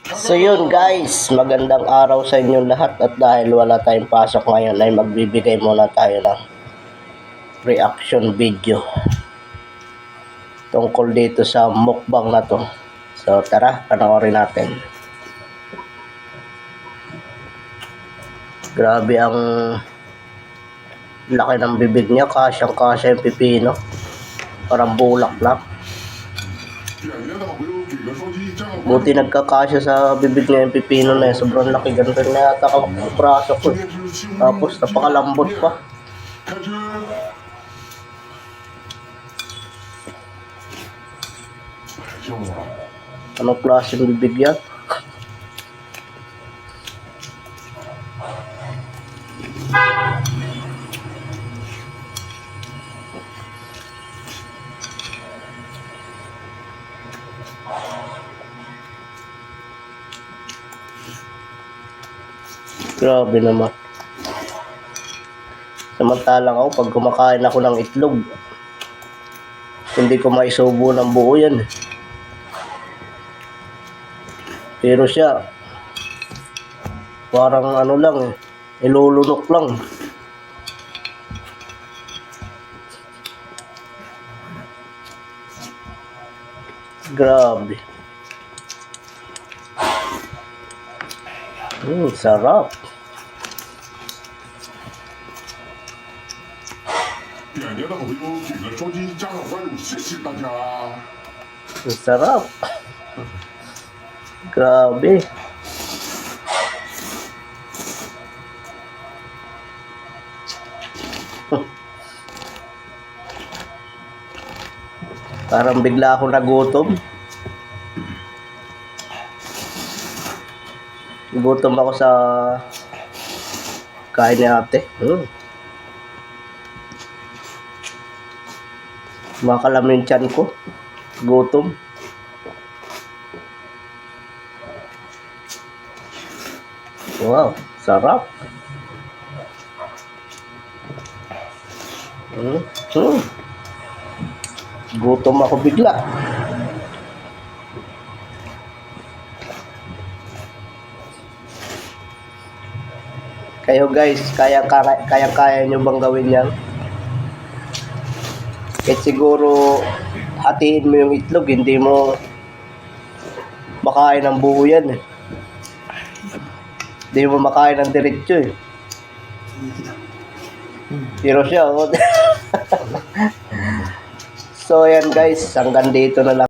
So yun guys, magandang araw sa inyong lahat at dahil wala tayong pasok ngayon ay magbibigay muna tayo ng reaction video tungkol dito sa mukbang na to. So tara, panoorin natin. Grabe ang laki ng bibig niya, kasyang-kasya yung pipino. Parang bulak lang. Buti nagkakasya sa bibig niya yung pipino na yun. Sobrang laki, ganito na yata ang braso ko. Tapos napakalambot pa. Anong klaseng bibig yan? Grabe naman. Samantalang ako, pag kumakain ako ng itlog, hindi ko maisubo ng buo yan. Pero siya, parang ano lang eh, ilulunok lang. Grabe. Sarap. Sarap. Grabe. Parang bigla ako nagutom. Gutom ako sa kain ni ate. Makalamin yung tiyan ko. Gutom. Wow, sarap. Gutom ako bigla. Kayo guys, kaya nyo bang gawin yan? Kahit siguro hatiin mo yung itlog, hindi mo makain ng buo yan eh. Hindi mo makain ng diretso eh. Pero siya, oh. So yan guys, hanggang dito na lang.